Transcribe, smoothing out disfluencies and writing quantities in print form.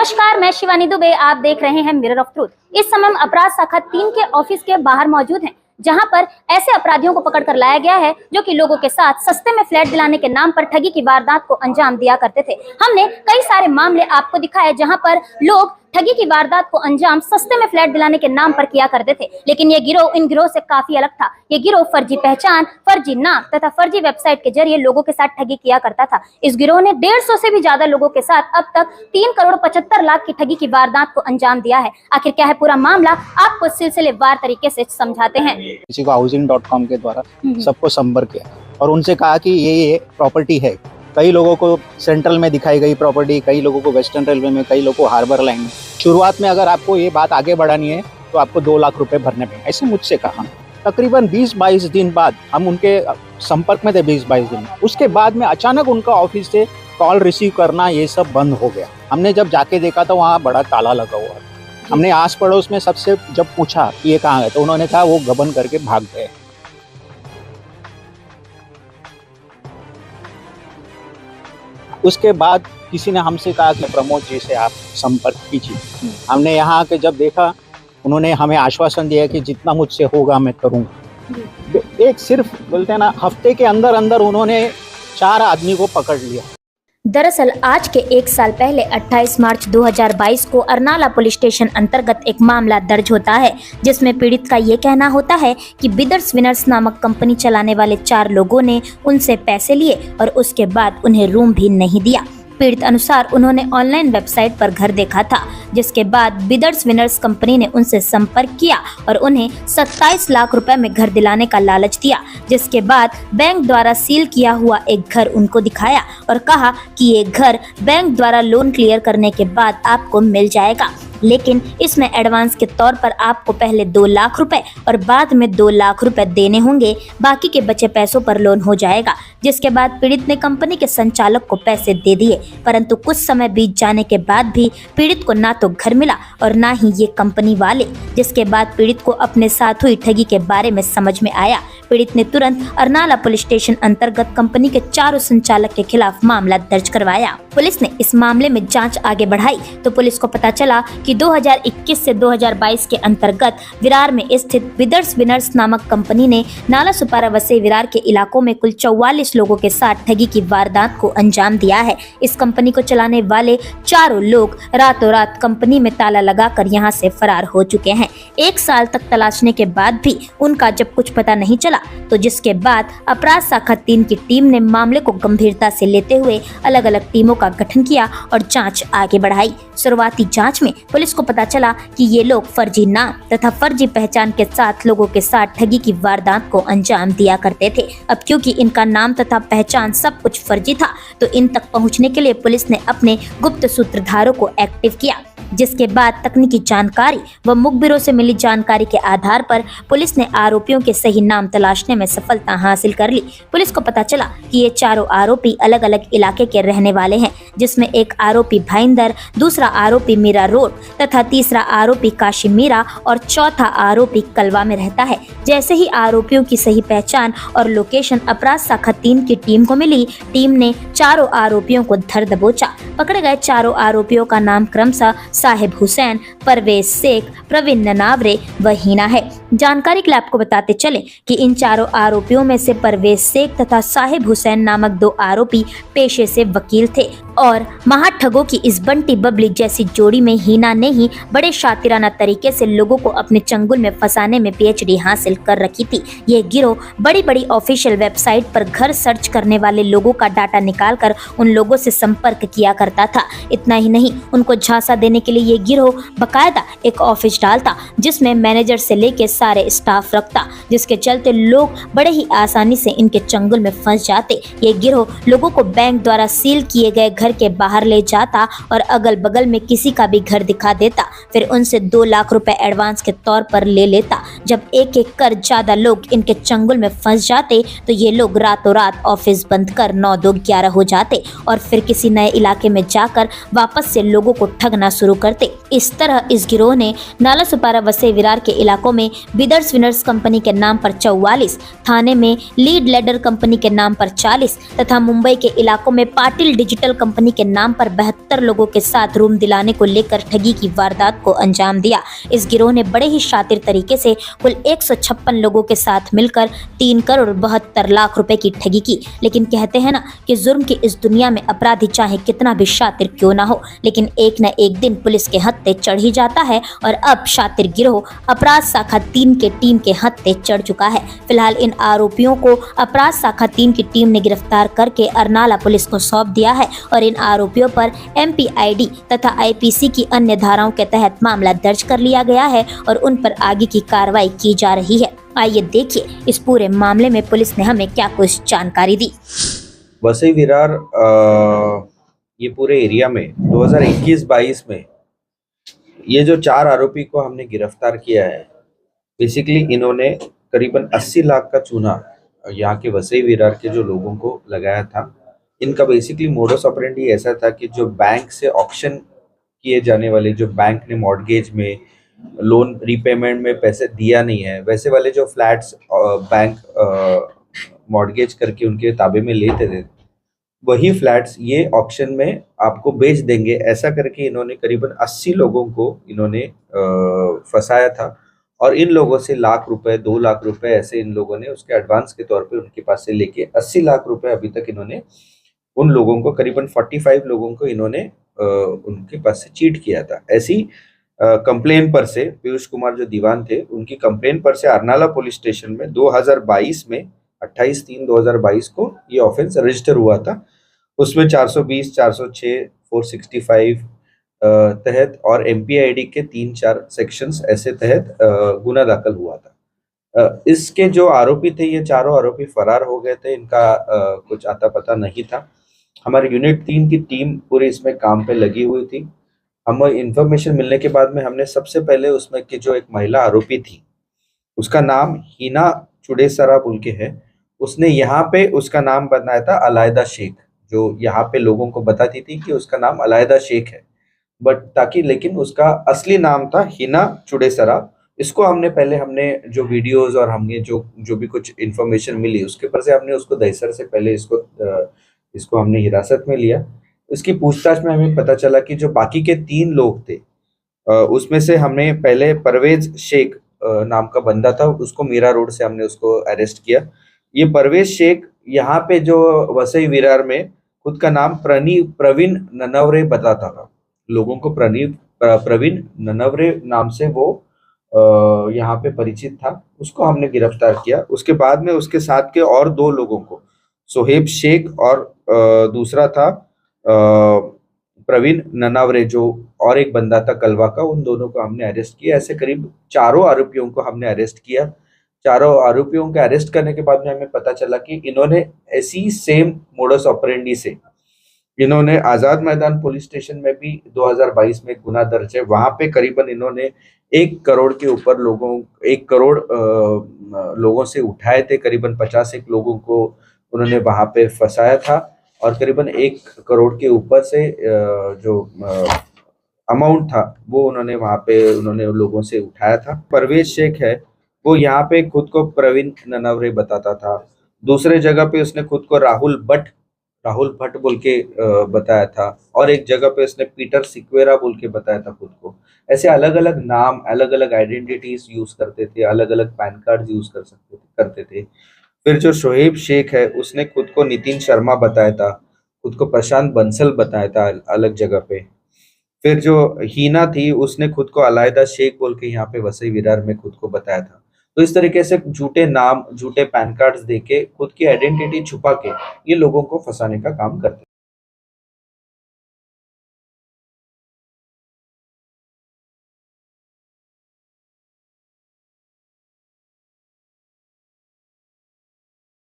नमस्कार, मैं शिवानी दुबे। आप देख रहे हैं मिरर ऑफ ट्रूथ। इस समय हम अपराध शाखा 3 के ऑफिस के बाहर मौजूद हैं, जहां पर ऐसे अपराधियों को पकड़ कर लाया गया है जो कि लोगों के साथ सस्ते में फ्लैट दिलाने के नाम पर ठगी की वारदात को अंजाम दिया करते थे। हमने कई सारे मामले आपको दिखाए जहां पर लोग ठगी की वारदात को अंजाम सस्ते में फ्लैट दिलाने के नाम पर किया करते थे, लेकिन ये गिरोह इन गिरोह से काफी अलग था। ये गिरोह फर्जी पहचान, फर्जी नाम तथा फर्जी वेबसाइट के जरिए लोगों के साथ ठगी किया करता था। इस गिरोह ने 150 से भी ज्यादा लोगों के साथ अब तक 3 करोड़ 75 लाख की ठगी की वारदात को अंजाम दिया है। आखिर क्या है पूरा मामला, आपको सिलसिलेवार तरीके से समझाते हैं। किसी को housing.com के द्वारा सबको संपर्क किया और उनसे कहा कि ये प्रॉपर्टी है। कई लोगों को सेंट्रल में दिखाई गई प्रॉपर्टी, कई लोगों को वेस्टर्न रेलवे में, कई लोगों को हार्बर लाइन में। शुरुआत में अगर आपको ये बात आगे बढ़ानी है तो आपको 2 लाख रुपए भरने पड़ेंगे, ऐसे मुझसे कहा। तकरीबन 20-22 दिन बाद हम उनके संपर्क में थे, 20-22 दिन। उसके बाद में अचानक उनका ऑफिस से कॉल रिसीव करना ये सब बंद हो गया। हमने जब जाके देखा तो वहाँ बड़ा ताला लगा हुआ था। हमने आस पड़ोस में सबसे जब पूछा कि ये कहाँ है तो उन्होंने कहा वो गबन करके भाग गए। उसके बाद किसी ने हमसे कहा कि प्रमोद जी से आप संपर्क कीजिए। हमने यहाँ आके जब देखा, उन्होंने हमें आश्वासन दिया कि जितना मुझसे होगा मैं करूँगा। एक सिर्फ बोलते हैं ना, हफ्ते के अंदर अंदर उन्होंने 4 आदमी को पकड़ लिया। दरअसल आज के 1 साल पहले 28 मार्च 2022 को अरनाला पुलिस स्टेशन अंतर्गत एक मामला दर्ज होता है, जिसमें पीड़ित का ये कहना होता है कि बिदर्स विनर्स नामक कंपनी चलाने वाले 4 लोगों ने उनसे पैसे लिए और उसके बाद उन्हें रूम भी नहीं दिया। पीड़ित अनुसार उन्होंने ऑनलाइन वेबसाइट पर घर देखा था, जिसके बाद बिदर्स विनर्स कंपनी ने उनसे संपर्क किया और उन्हें 27 लाख रुपए में घर दिलाने का लालच दिया। जिसके बाद बैंक द्वारा सील किया हुआ एक घर उनको दिखाया और कहा कि ये घर बैंक द्वारा लोन क्लियर करने के बाद आपको मिल जाएगा, लेकिन इसमें एडवांस के तौर पर आपको पहले 2 लाख रुपए और बाद में 2 लाख रुपए देने होंगे, बाकी के बचे पैसों पर लोन हो जाएगा। जिसके बाद पीड़ित ने कंपनी के संचालक को पैसे दे दिए, परंतु कुछ समय बीत जाने के बाद भी पीड़ित को ना तो घर मिला और ना ही ये कंपनी वाले। जिसके बाद पीड़ित को अपने साथ हुई ठगी के बारे में समझ में आया। पीड़ित ने तुरंत अरनाला पुलिस स्टेशन अंतर्गत कंपनी के 4 संचालक के खिलाफ मामला दर्ज करवाया। पुलिस ने इस मामले में जांच आगे बढ़ाई तो पुलिस को पता चला कि 2021 से 2022 के अंतर्गत विरार में स्थित बिदर्स विनर्स नामक कंपनी ने नाला सुपारा वसे विरार के इलाकों में कुल 44 लोगों के साथ ठगी की वारदात को अंजाम दिया है। इस कंपनी को चलाने वाले 4 लोग रातों रात कंपनी में ताला लगाकर यहां से फरार हो चुके हैं। 1 साल तक तलाशने के बाद भी उनका जब कुछ पता नहीं चला तो जिसके बाद अपराध शाखा 3 की टीम ने मामले को गंभीरता से लेते हुए अलग अलग टीमों का गठन किया और जांच आगे बढ़ाई। शुरुआती जांच में पुलिस को पता चला कि ये लोग फर्जी नाम तथा फर्जी पहचान के साथ लोगों के साथ ठगी की वारदात को अंजाम दिया करते थे। अब क्योंकि इनका नाम तथा पहचान सब कुछ फर्जी था तो इन तक पहुंचने के लिए पुलिस ने अपने गुप्त सूत्रधारों को एक्टिव किया। जिसके बाद तकनीकी जानकारी व मुखबिरों से मिली जानकारी के आधार पर पुलिस ने आरोपियों के सही नाम तलाशने में सफलता हासिल कर ली। पुलिस को पता चला कि ये 4 आरोपी अलग अलग इलाके के रहने वाले हैं, जिसमें एक आरोपी भाईंदर, दूसरा आरोपी मीरा रोड तथा तीसरा आरोपी काशी मीरा और चौथा आरोपी कलवा में रहता है। जैसे ही आरोपियों की सही पहचान और लोकेशन अपराध शाखा 3 की टीम को मिली, टीम ने 4 आरोपियों को धर दबोचा। पकड़े गए 4 आरोपियों का नाम क्रमशः साहिब हुसैन, परवेज शेख, प्रवीण ननावरे व हीना है। जानकारी के लिए आपको बताते चले कि इन 4 आरोपियों में से परवेज शेख तथा साहिब हुसैन नामक 2 आरोपी पेशे से वकील थे और महाठगों की इस बंटी बबली जैसी जोड़ी में हीना ने ही बड़े शातिराना तरीके से लोगों को अपने चंगुल में फंसाने में PhD हासिल कर रखी थी। ये गिरोह बड़ी बड़ी ऑफिशियल वेबसाइट पर घर सर्च करने वाले लोगों का डाटा निकालकर उन लोगों से संपर्क किया करता था। इतना ही नहीं, उनको झांसा देने के लिए ये गिरोह बकायदा एक ऑफिस डालता, जिसमें मैनेजर से लेके सारे स्टाफ रखता, जिसके चलते लोग बड़े ही आसानी से इनके चंगुल में फंस जाते। ये गिरोह लोगों को बैंक द्वारा सील किए गए घर के बाहर ले जाता और अगल बगल में किसी का भी घर दिखा देता, फिर उनसे 2 लाख रुपए एडवांस के तौर पर ले लेता। जब एक एक कर ज्यादा लोग इनके चंगुल में फंस जाते तो ये लोग रातों रात ऑफिस बंद कर 9-2-11 हो जाते और फिर किसी नए इलाके में जाकर वापस से लोगों को ठगना शुरू करते। इस तरह इस गिरोह ने नाला सुपारा वसे विरार के इलाकों में बिदर्स विनर्स कंपनी के नाम पर 44, थाने में लीड लेडर कंपनी के नाम पर 40 तथा मुंबई के इलाकों में पाटिल डिजिटल कंपनी कंपनी के नाम पर 72 लोगों के साथ रूम दिलाने को लेकर ठगी की वारदात को अंजाम दिया। इस गिरोह ने बड़े ही शातिर तरीके से कुल 156 लोगों के साथ मिलकर 3 करोड़ 72 लाख रुपए की ठगी की। लेकिन कहते हैं ना कि जुर्म की इस दुनिया में अपराधी चाहे कितना भी शातिर क्यों ना हो, लेकिन एक न एक दिन पुलिस के हत्थे चढ़ ही जाता है और अब शातिर गिरोह अपराध शाखा 3 के टीम के हत्थे चढ़ चुका है। फिलहाल इन आरोपियों को अपराध शाखा 3 की टीम ने गिरफ्तार करके अरनाला पुलिस को सौंप दिया है और इन आरोपियों पर MPID तथा IPC की अन्य धाराओं के तहत मामला दर्ज कर लिया गया है और उन पर आगे की कार्रवाई की जा रही है। आइए देखिए इस पूरे मामले में पुलिस ने हमें क्या कुछ जानकारी दी। वसई विरार ये पूरे एरिया में 2021-22 में ये जो 4 आरोपी को हमने गिरफ्तार किया है, बेसिकली इन्होंने करीबन 80 लाख का चूना यहाँ के वसई विरार के जो लोगों को लगाया था। इनका बेसिकली मोडस ऑपरेंडी ऐसा था कि जो बैंक से ऑक्शन किए जाने वाले, जो बैंक ने मॉर्गेज में लोन रीपेमेंट में पैसे दिया नहीं है, वैसे वाले जो फ्लैट्स बैंक मॉर्गेज करके उनके ताबे में लेते थे, वही फ्लैट्स ये ऑक्शन में आपको बेच देंगे, ऐसा करके इन्होंने करीबन 80 लोगों को इन्होंने फंसाया था। और इन लोगों से लाख रुपए 2 लाख रुपए ऐसे इन लोगों ने उसके एडवांस के तौर पे उनके पास से लेके 80 लाख रुपए अभी तक इन्होंने उन लोगों को, करीबन 45 लोगों को इन्होंने उनके पास से चीट किया था। ऐसी कंप्लेन पर से पीयूष कुमार जो दीवान थे, उनकी कंप्लेन पर से अरनाला पुलिस स्टेशन में 2022 में 28/3/2022 को ये ऑफेंस रजिस्टर हुआ था। उसमें 420, 406, 465 तहत और MPID के 3-4 सेक्शंस ऐसे तहत गुना दाखिल हुआ था। इसके जो आरोपी थे, ये चारों आरोपी फरार हो गए थे, इनका कुछ आता पता नहीं था। हमारी यूनिट 3 की टीम पूरी इसमें काम पे लगी हुई थी। हम इंफॉर्मेशन मिलने के बाद में हमने सबसे पहले उसमें की जो एक महिला आरोपी थी, उसका नाम हिना चुडेसरा बोल के है, उसने यहाँ पे उसका नाम बनाया था अलायदा शेख, जो यहाँ पे लोगों को बताती थी कि उसका नाम अलायदा शेख है, बट लेकिन उसका असली नाम था हिना चुडेसरा। इसको हमने जो वीडियोस और हमने जो भी कुछ इन्फॉर्मेशन मिली उसके ऊपर से हमने उसको दहसर से पहले इसको हमने हिरासत में लिया। इसकी पूछताछ में हमें पता चला कि जो बाकी के 3 लोग थे, उसमें से हमने पहले परवेज शेख नाम का बंदा था, उसको मीरा रोड से हमने उसको अरेस्ट किया। ये परवेज शेख यहाँ पे जो वसई विरार में खुद का नाम प्रवीण ननवरे बताता था लोगों को। प्रवीण ननवरे नाम से वो यहाँ पे परिचित था, उसको हमने गिरफ्तार किया। उसके बाद में उसके साथ के और 2 लोगों को, सोहेब शेख और दूसरा था प्रवीण ननावरे, जो और एक बंदा था कलवा का, उन दोनों को हमने अरेस्ट किया। ऐसे करीब 4 आरोपियों को हमने अरेस्ट किया। 4 आरोपियों के अरेस्ट करने के बाद में हमें पता चला कि इन्होंने ऐसी सेम मोडस ऑपरेंडी से इन्होंने आजाद मैदान पुलिस स्टेशन में भी 2022 में गुना दर्ज है, वहां पे करीबन इन्होंने 1 करोड़ के ऊपर 1 करोड़ लोगों से उठाए थे। करीबन 51 लोगों को उन्होंने वहां पे फंसाया था और करीबन 1 करोड़ के ऊपर से जो अमाउंट था वो उन्होंने लोगों से उठाया था। परवेज शेख है, वो यहाँ पे खुद को प्रवीण ननवरे बताता था। दूसरे जगह पे उसने खुद को राहुल भट्ट बोल के बताया था, और एक जगह पे उसने पीटर सिक्वेरा बोल के बताया था खुद को। ऐसे अलग अलग नाम, अलग अलग आइडेंटिटीज यूज करते थे, अलग अलग पैन कार्ड यूज करते थे। फिर जो शोहेब शेख है, उसने खुद को नितिन शर्मा बताया था, खुद को प्रशांत बंसल बताया था अलग जगह पे। फिर जो हीना थी, उसने खुद को अलायदा शेख बोल के यहाँ पे वसई विरार में खुद को बताया था। तो इस तरीके से झूठे नाम, झूठे पैन कार्ड्स देके खुद की आइडेंटिटी छुपा के ये लोगों को फंसाने का काम करते हैं।